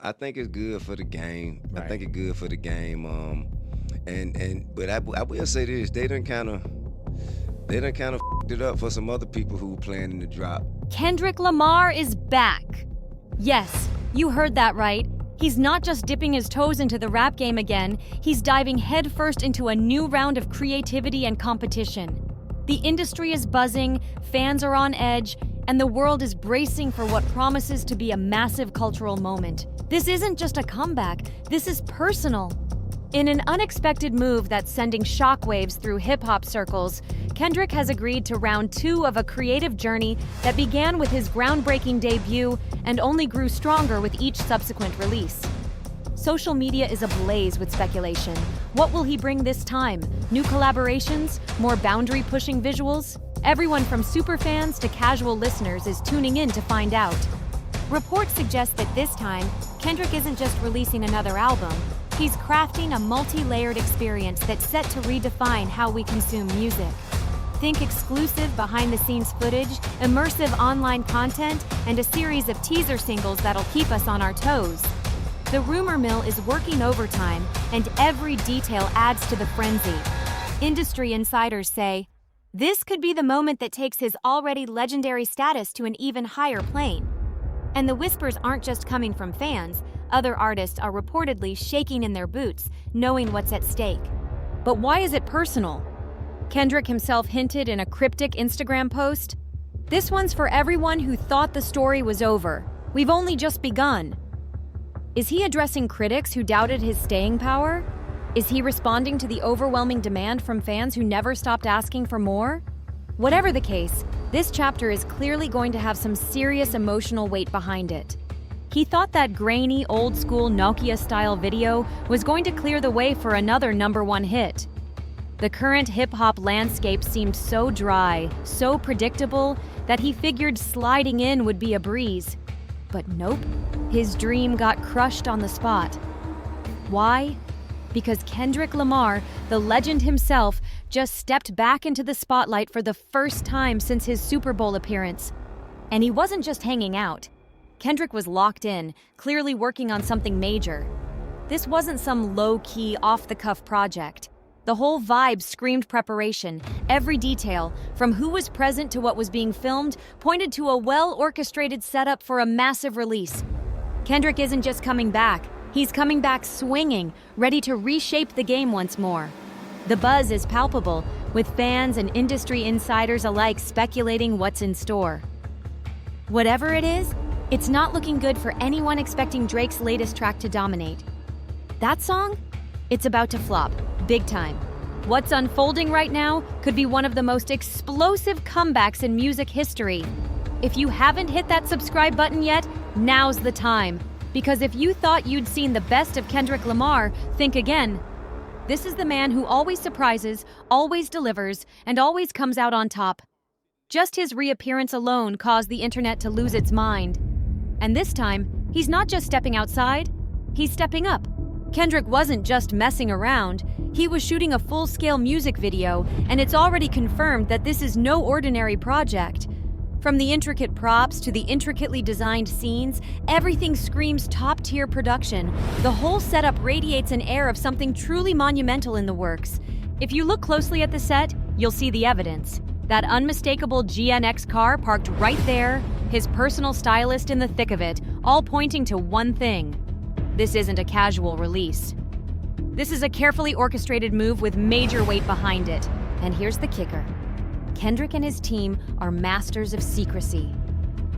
I think it's good for the game. I Right. think it's good for the game. But I will say this: they done kind of it up for some other people who were planning to drop. Kendrick Lamar is back. Yes, you heard that right. He's not just dipping his toes into the rap game again, he's diving headfirst into a new round of creativity and competition. The industry is buzzing, fans are on edge, and the world is bracing for what promises to be a massive cultural moment. This isn't just a comeback, this is personal. In an unexpected move that's sending shockwaves through hip-hop circles, Kendrick has agreed to round 2 of a creative journey that began with his groundbreaking debut and only grew stronger with each subsequent release. Social media is ablaze with speculation. What will he bring this time? New collaborations? More boundary-pushing visuals? Everyone from superfans to casual listeners is tuning in to find out. Reports suggest that this time, Kendrick isn't just releasing another album, he's crafting a multi-layered experience that's set to redefine how we consume music. Think exclusive behind-the-scenes footage, immersive online content, and a series of teaser singles that'll keep us on our toes. The rumor mill is working overtime, and every detail adds to the frenzy. Industry insiders say, this could be the moment that takes his already legendary status to an even higher plane. And the whispers aren't just coming from fans. Other artists are reportedly shaking in their boots, knowing what's at stake. But why is it personal? Kendrick himself hinted in a cryptic Instagram post, "This one's for everyone who thought the story was over. We've only just begun." Is he addressing critics who doubted his staying power? Is he responding to the overwhelming demand from fans who never stopped asking for more? Whatever the case, this chapter is clearly going to have some serious emotional weight behind it. He thought that grainy, old-school Nokia-style video was going to clear the way for another #1 hit. The current hip-hop landscape seemed so dry, so predictable, that he figured sliding in would be a breeze. But nope, his dream got crushed on the spot. Why? Because Kendrick Lamar, the legend himself, just stepped back into the spotlight for the first time since his Super Bowl appearance. And he wasn't just hanging out. Kendrick was locked in, clearly working on something major. This wasn't some low-key, off-the-cuff project. The whole vibe screamed preparation. Every detail, from who was present to what was being filmed, pointed to a well-orchestrated setup for a massive release. Kendrick isn't just coming back. He's coming back swinging, ready to reshape the game once more. The buzz is palpable, with fans and industry insiders alike speculating what's in store. Whatever it is, it's not looking good for anyone expecting Drake's latest track to dominate. That song? It's about to flop, big time. What's unfolding right now could be one of the most explosive comebacks in music history. If you haven't hit that subscribe button yet, now's the time. Because if you thought you'd seen the best of Kendrick Lamar, think again. This is the man who always surprises, always delivers, and always comes out on top. Just his reappearance alone caused the internet to lose its mind. And this time, he's not just stepping outside, he's stepping up. Kendrick wasn't just messing around, he was shooting a full-scale music video, and it's already confirmed that this is no ordinary project. From the intricate props to the intricately designed scenes, everything screams top-tier production. The whole setup radiates an air of something truly monumental in the works. If you look closely at the set, you'll see the evidence. That unmistakable GNX car parked right there, his personal stylist in the thick of it, all pointing to one thing. This isn't a casual release. This is a carefully orchestrated move with major weight behind it. And here's the kicker. Kendrick and his team are masters of secrecy.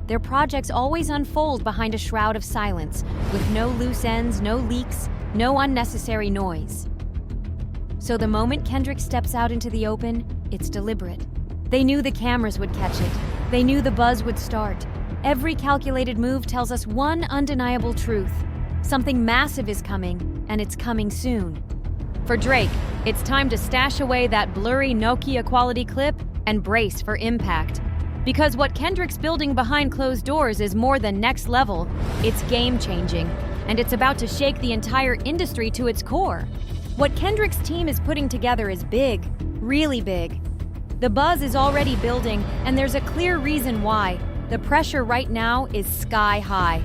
Their projects always unfold behind a shroud of silence, with no loose ends, no leaks, no unnecessary noise. So the moment Kendrick steps out into the open, it's deliberate. They knew the cameras would catch it. They knew the buzz would start. Every calculated move tells us one undeniable truth. Something massive is coming, and it's coming soon. For Drake, it's time to stash away that blurry Nokia quality clip and brace for impact. Because what Kendrick's building behind closed doors is more than next level, it's game-changing, and it's about to shake the entire industry to its core. What Kendrick's team is putting together is big, really big. The buzz is already building, and there's a clear reason why. The pressure right now is sky high.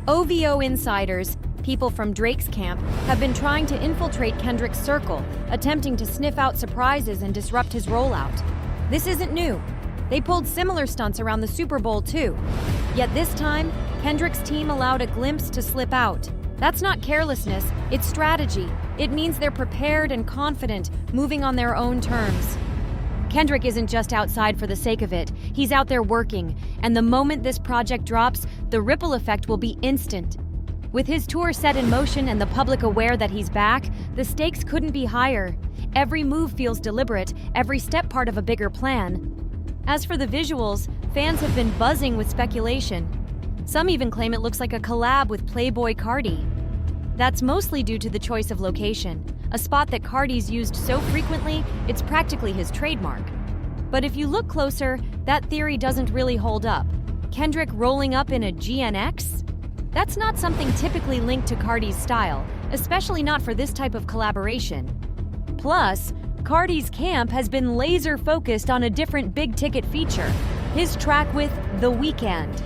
OVO insiders, people from Drake's camp, have been trying to infiltrate Kendrick's circle, attempting to sniff out surprises and disrupt his rollout. This isn't new. They pulled similar stunts around the Super Bowl too. Yet this time, Kendrick's team allowed a glimpse to slip out. That's not carelessness, it's strategy. It means they're prepared and confident, moving on their own terms. Kendrick isn't just outside for the sake of it, he's out there working, and the moment this project drops, the ripple effect will be instant. With his tour set in motion and the public aware that he's back, the stakes couldn't be higher. Every move feels deliberate, every step part of a bigger plan. As for the visuals, fans have been buzzing with speculation. Some even claim it looks like a collab with Playboy Cardi. That's mostly due to the choice of location, a spot that Cardi's used so frequently, it's practically his trademark. But if you look closer, that theory doesn't really hold up. Kendrick rolling up in a GNX? That's not something typically linked to Cardi's style, especially not for this type of collaboration. Plus, Cardi's camp has been laser-focused on a different big-ticket feature, his track with The Weeknd.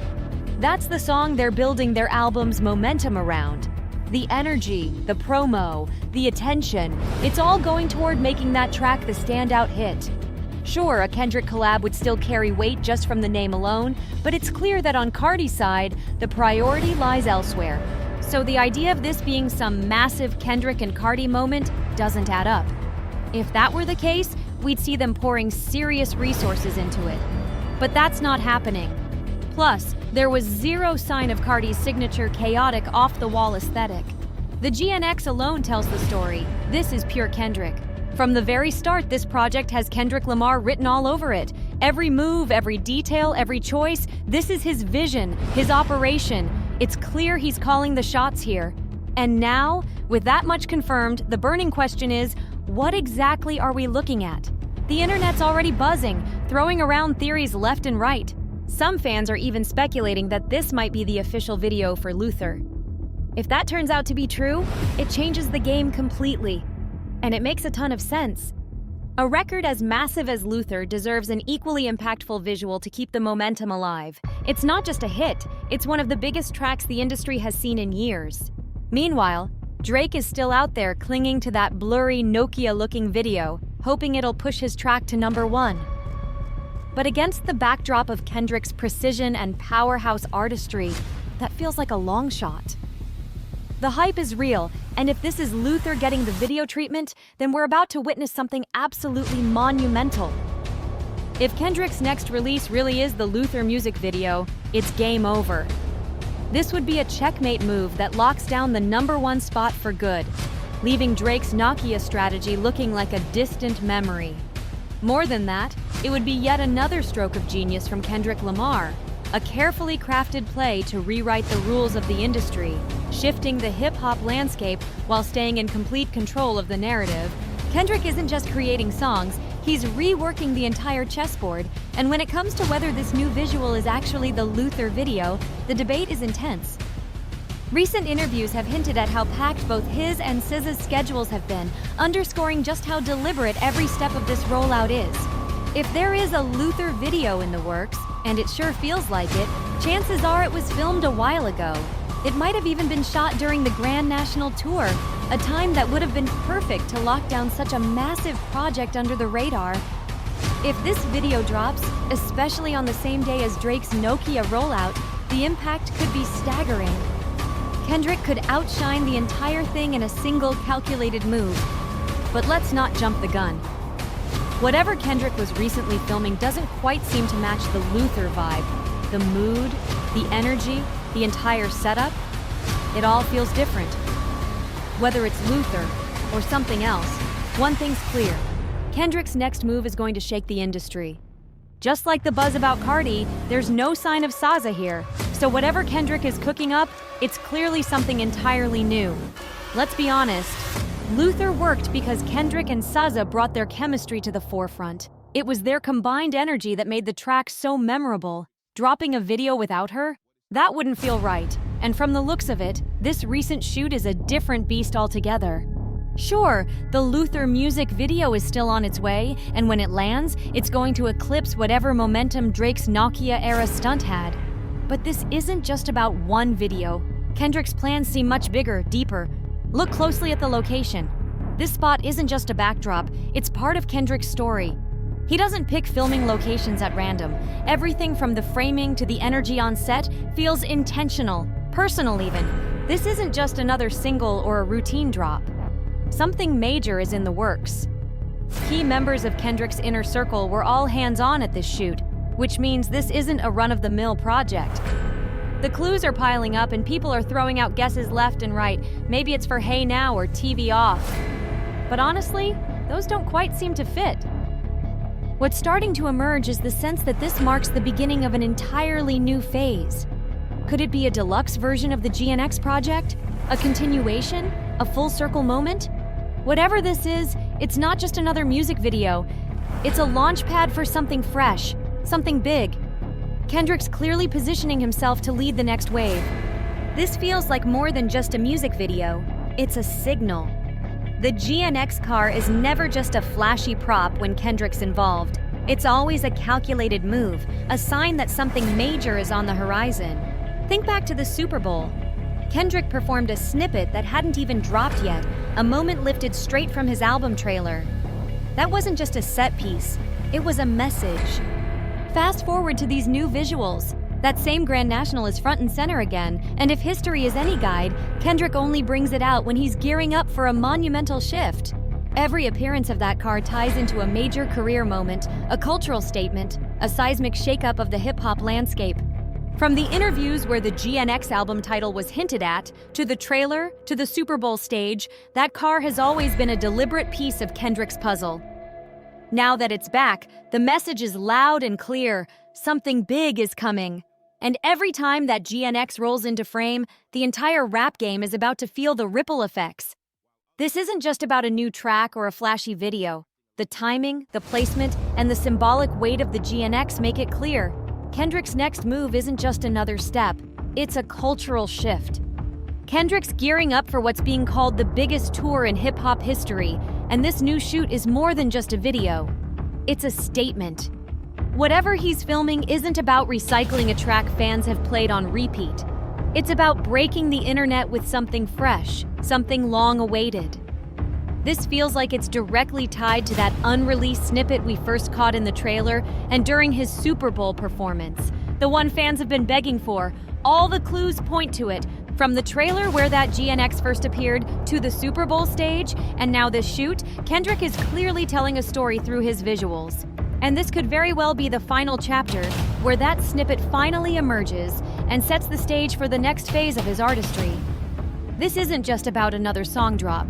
That's the song they're building their album's momentum around. The energy, the promo, the attention, it's all going toward making that track the standout hit. Sure, a Kendrick collab would still carry weight just from the name alone, but it's clear that on Cardi's side, the priority lies elsewhere. So the idea of this being some massive Kendrick and Cardi moment doesn't add up. If that were the case, we'd see them pouring serious resources into it. But that's not happening. Plus, there was zero sign of Cardi's signature chaotic off-the-wall aesthetic. The GNX alone tells the story. This is pure Kendrick. From the very start, this project has Kendrick Lamar written all over it. Every move, every detail, every choice, this is his vision, his operation. It's clear he's calling the shots here. And now, with that much confirmed, the burning question is, what exactly are we looking at? The internet's already buzzing, throwing around theories left and right. Some fans are even speculating that this might be the official video for Luther. If that turns out to be true, it changes the game completely. And it makes a ton of sense. A record as massive as Luther deserves an equally impactful visual to keep the momentum alive. It's not just a hit, it's one of the biggest tracks the industry has seen in years. Meanwhile, Drake is still out there clinging to that blurry Nokia-looking video, hoping it'll push his track to #1. But against the backdrop of Kendrick's precision and powerhouse artistry, that feels like a long shot. The hype is real, and if this is Luther getting the video treatment, then we're about to witness something absolutely monumental. If Kendrick's next release really is the Luther music video, it's game over. This would be a checkmate move that locks down the #1 spot for good, leaving Drake's Nokia strategy looking like a distant memory. More than that, it would be yet another stroke of genius from Kendrick Lamar, a carefully crafted play to rewrite the rules of the industry, shifting the hip-hop landscape while staying in complete control of the narrative. Kendrick isn't just creating songs, he's reworking the entire chessboard, and when it comes to whether this new visual is actually the Luther video, the debate is intense. Recent interviews have hinted at how packed both his and SZA's schedules have been, underscoring just how deliberate every step of this rollout is. If there is a Luther video in the works, and it sure feels like it, chances are it was filmed a while ago. It might have even been shot during the Grand National Tour, a time that would have been perfect to lock down such a massive project under the radar. If this video drops, especially on the same day as Drake's Nokia rollout, the impact could be staggering. Kendrick could outshine the entire thing in a single calculated move. But let's not jump the gun. Whatever Kendrick was recently filming doesn't quite seem to match the Luther vibe. The mood, the energy, the entire setup, it all feels different. Whether it's Luther or something else, one thing's clear. Kendrick's next move is going to shake the industry. Just like the buzz about Cardi, there's no sign of SZA here. So whatever Kendrick is cooking up, it's clearly something entirely new. Let's be honest, Luther worked because Kendrick and SZA brought their chemistry to the forefront. It was their combined energy that made the track so memorable. Dropping a video without her? That wouldn't feel right. And from the looks of it, this recent shoot is a different beast altogether. Sure, the Luther music video is still on its way, and when it lands, it's going to eclipse whatever momentum Drake's Nokia-era stunt had. But this isn't just about one video. Kendrick's plans seem much bigger, deeper. Look closely at the location. This spot isn't just a backdrop, it's part of Kendrick's story. He doesn't pick filming locations at random. Everything from the framing to the energy on set feels intentional, personal even. This isn't just another single or a routine drop. Something major is in the works. Key members of Kendrick's inner circle were all hands-on at this shoot, which means this isn't a run-of-the-mill project. The clues are piling up and people are throwing out guesses left and right. Maybe it's for Hey Now or TV Off. But honestly, those don't quite seem to fit. What's starting to emerge is the sense that this marks the beginning of an entirely new phase. Could it be a deluxe version of the GNX project? A continuation? A full circle moment? Whatever this is, it's not just another music video. It's a launch pad for something fresh, something big. Kendrick's clearly positioning himself to lead the next wave. This feels like more than just a music video. It's a signal. The GNX car is never just a flashy prop when Kendrick's involved. It's always a calculated move, a sign that something major is on the horizon. Think back to the Super Bowl. Kendrick performed a snippet that hadn't even dropped yet, a moment lifted straight from his album trailer. That wasn't just a set piece, it was a message. Fast forward to these new visuals. That same Grand National is front and center again, and if history is any guide, Kendrick only brings it out when he's gearing up for a monumental shift. Every appearance of that car ties into a major career moment, a cultural statement, a seismic shakeup of the hip-hop landscape. From the interviews where the GNX album title was hinted at, to the trailer, to the Super Bowl stage, that car has always been a deliberate piece of Kendrick's puzzle. Now that it's back, the message is loud and clear. Something big is coming. And every time that GNX rolls into frame, the entire rap game is about to feel the ripple effects. This isn't just about a new track or a flashy video. The timing, the placement, and the symbolic weight of the GNX make it clear. Kendrick's next move isn't just another step, it's a cultural shift. Kendrick's gearing up for what's being called the biggest tour in hip-hop history, and this new shoot is more than just a video. It's a statement. Whatever he's filming isn't about recycling a track fans have played on repeat. It's about breaking the internet with something fresh, something long-awaited. This feels like it's directly tied to that unreleased snippet we first caught in the trailer and during his Super Bowl performance, the one fans have been begging for. All the clues point to it, from the trailer where that GNX first appeared to the Super Bowl stage, and now this shoot, Kendrick is clearly telling a story through his visuals. And this could very well be the final chapter, where that snippet finally emerges and sets the stage for the next phase of his artistry. This isn't just about another song drop.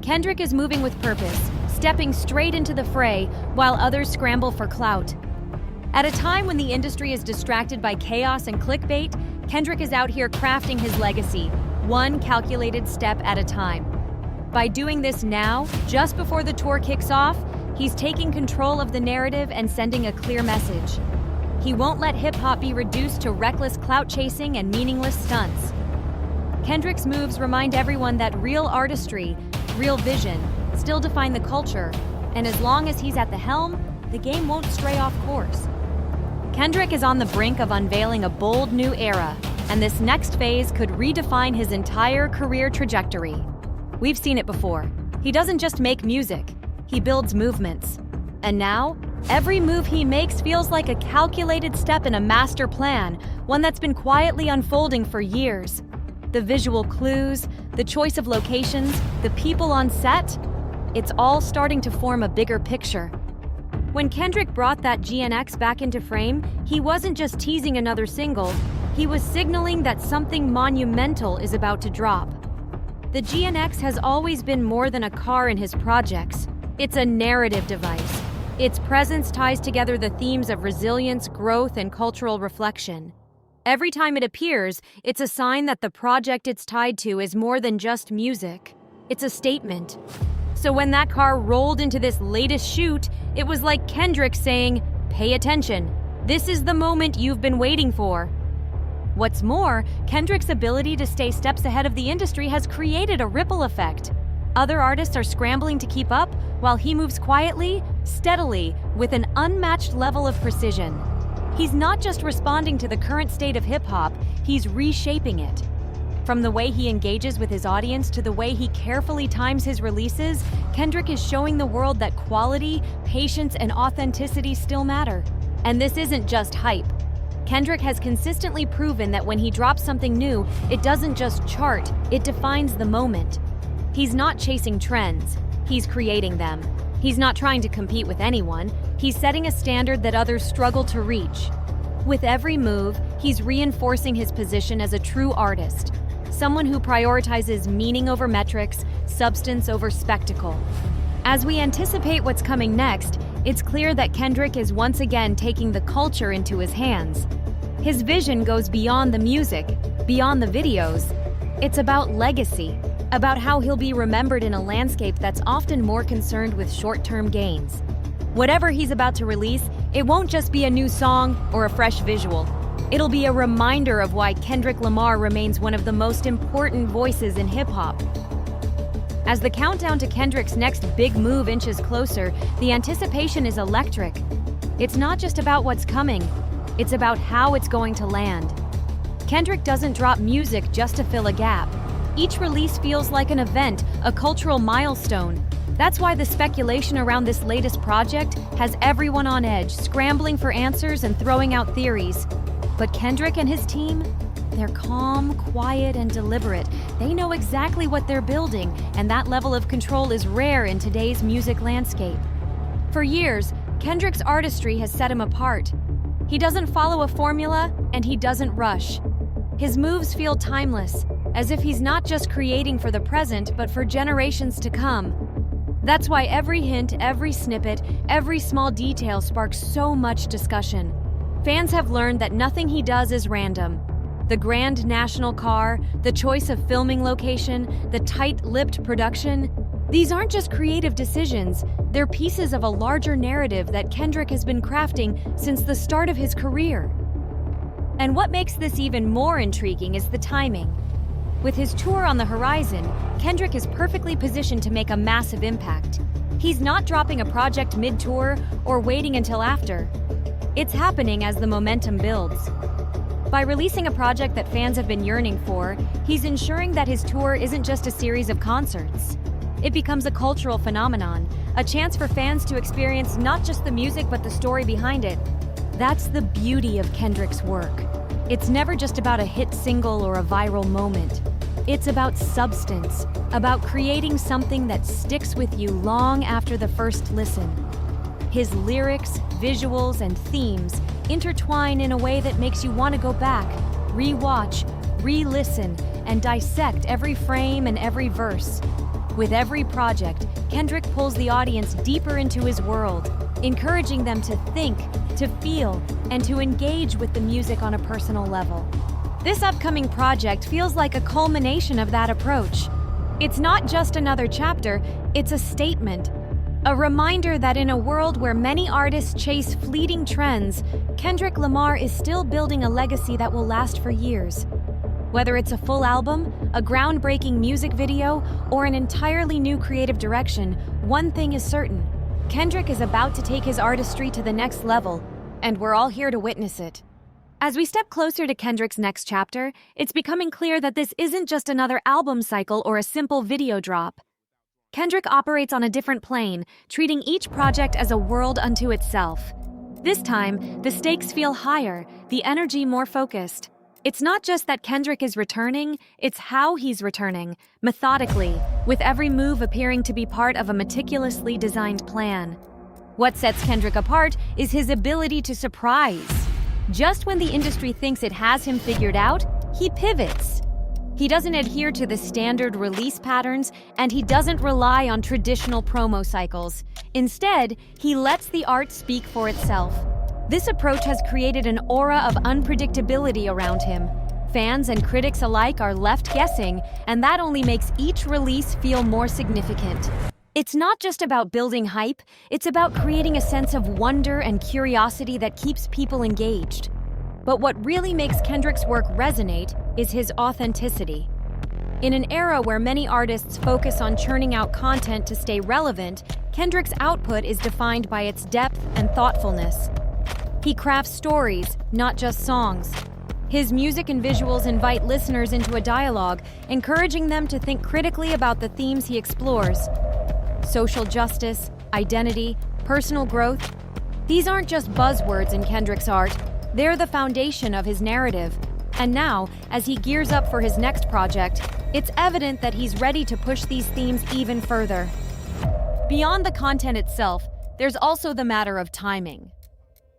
Kendrick is moving with purpose, stepping straight into the fray while others scramble for clout. At a time when the industry is distracted by chaos and clickbait, Kendrick is out here crafting his legacy, one calculated step at a time. By doing this now, just before the tour kicks off, he's taking control of the narrative and sending a clear message. He won't let hip-hop be reduced to reckless clout chasing and meaningless stunts. Kendrick's moves remind everyone that real artistry, real vision, still define the culture, and as long as he's at the helm, the game won't stray off course. Kendrick is on the brink of unveiling a bold new era, and this next phase could redefine his entire career trajectory. We've seen it before. He doesn't just make music, he builds movements. And now, every move he makes feels like a calculated step in a master plan, one that's been quietly unfolding for years. The visual clues, the choice of locations, the people on set, it's all starting to form a bigger picture. When Kendrick brought that GNX back into frame, he wasn't just teasing another single, he was signaling that something monumental is about to drop. The GNX has always been more than a car in his projects. It's a narrative device. Its presence ties together the themes of resilience, growth, and cultural reflection. Every time it appears, it's a sign that the project it's tied to is more than just music. It's a statement. So when that car rolled into this latest shoot, it was like Kendrick saying, "Pay attention. This is the moment you've been waiting for." What's more, Kendrick's ability to stay steps ahead of the industry has created a ripple effect. Other artists are scrambling to keep up, while he moves quietly, steadily, with an unmatched level of precision. He's not just responding to the current state of hip-hop, he's reshaping it. From the way he engages with his audience to the way he carefully times his releases, Kendrick is showing the world that quality, patience, and authenticity still matter. And this isn't just hype. Kendrick has consistently proven that when he drops something new, it doesn't just chart, it defines the moment. He's not chasing trends, he's creating them. He's not trying to compete with anyone, he's setting a standard that others struggle to reach. With every move, he's reinforcing his position as a true artist, someone who prioritizes meaning over metrics, substance over spectacle. As we anticipate what's coming next, it's clear that Kendrick is once again taking the culture into his hands. His vision goes beyond the music, beyond the videos. It's about legacy, about how he'll be remembered in a landscape that's often more concerned with short-term gains. Whatever he's about to release, it won't just be a new song or a fresh visual. It'll be a reminder of why Kendrick Lamar remains one of the most important voices in hip-hop. As the countdown to Kendrick's next big move inches closer, the anticipation is electric. It's not just about what's coming, it's about how it's going to land. Kendrick doesn't drop music just to fill a gap. Each release feels like an event, a cultural milestone. That's why the speculation around this latest project has everyone on edge, scrambling for answers and throwing out theories. But Kendrick and his team, they're calm, quiet, and deliberate. They know exactly what they're building, and that level of control is rare in today's music landscape. For years, Kendrick's artistry has set him apart. He doesn't follow a formula, and he doesn't rush. His moves feel timeless, as if he's not just creating for the present, but for generations to come. That's why every hint, every snippet, every small detail sparks so much discussion. Fans have learned that nothing he does is random. The grand national car, the choice of filming location, the tight-lipped production, these aren't just creative decisions, they're pieces of a larger narrative that Kendrick has been crafting since the start of his career. And what makes this even more intriguing is the timing. With his tour on the horizon, Kendrick is perfectly positioned to make a massive impact. He's not dropping a project mid-tour or waiting until after. It's happening as the momentum builds. By releasing a project that fans have been yearning for, he's ensuring that his tour isn't just a series of concerts. It becomes a cultural phenomenon, a chance for fans to experience not just the music but the story behind it. That's the beauty of Kendrick's work. It's never just about a hit single or a viral moment. It's about substance, about creating something that sticks with you long after the first listen. His lyrics, visuals, and themes intertwine in a way that makes you want to go back, re-watch, re-listen, and dissect every frame and every verse. With every project, Kendrick pulls the audience deeper into his world, encouraging them to think, to feel, and to engage with the music on a personal level. This upcoming project feels like a culmination of that approach. It's not just another chapter, it's a statement. A reminder that in a world where many artists chase fleeting trends, Kendrick Lamar is still building a legacy that will last for years. Whether it's a full album, a groundbreaking music video, or an entirely new creative direction, one thing is certain. Kendrick is about to take his artistry to the next level, and we're all here to witness it. As we step closer to Kendrick's next chapter, it's becoming clear that this isn't just another album cycle or a simple video drop. Kendrick operates on a different plane, treating each project as a world unto itself. This time, the stakes feel higher, the energy more focused. It's not just that Kendrick is returning, it's how he's returning, methodically, with every move appearing to be part of a meticulously designed plan. What sets Kendrick apart is his ability to surprise. Just when the industry thinks it has him figured out, he pivots. He doesn't adhere to the standard release patterns, and he doesn't rely on traditional promo cycles. Instead, he lets the art speak for itself. This approach has created an aura of unpredictability around him. Fans and critics alike are left guessing, and that only makes each release feel more significant. It's not just about building hype, it's about creating a sense of wonder and curiosity that keeps people engaged. But what really makes Kendrick's work resonate is his authenticity. In an era where many artists focus on churning out content to stay relevant, Kendrick's output is defined by its depth and thoughtfulness. He crafts stories, not just songs. His music and visuals invite listeners into a dialogue, encouraging them to think critically about the themes he explores. Social justice, identity, personal growth. These aren't just buzzwords in Kendrick's art, they're the foundation of his narrative. And now, as he gears up for his next project, it's evident that he's ready to push these themes even further. Beyond the content itself, there's also the matter of timing.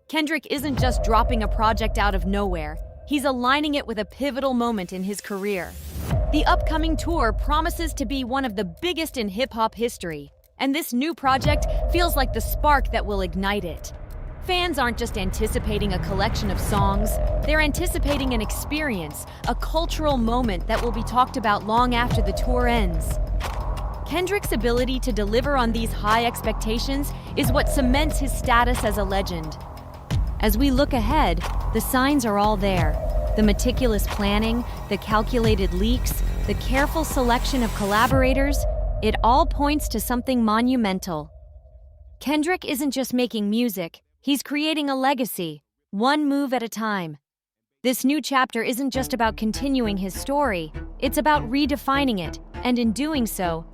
Kendrick isn't just dropping a project out of nowhere, he's aligning it with a pivotal moment in his career. The upcoming tour promises to be one of the biggest in hip-hop history, and this new project feels like the spark that will ignite it. Fans aren't just anticipating a collection of songs, they're anticipating an experience, a cultural moment that will be talked about long after the tour ends. Kendrick's ability to deliver on these high expectations is what cements his status as a legend. As we look ahead, the signs are all there. The meticulous planning, the calculated leaks, the careful selection of collaborators, it all points to something monumental. Kendrick isn't just making music, he's creating a legacy, one move at a time. This new chapter isn't just about continuing his story, it's about redefining it, and in doing so,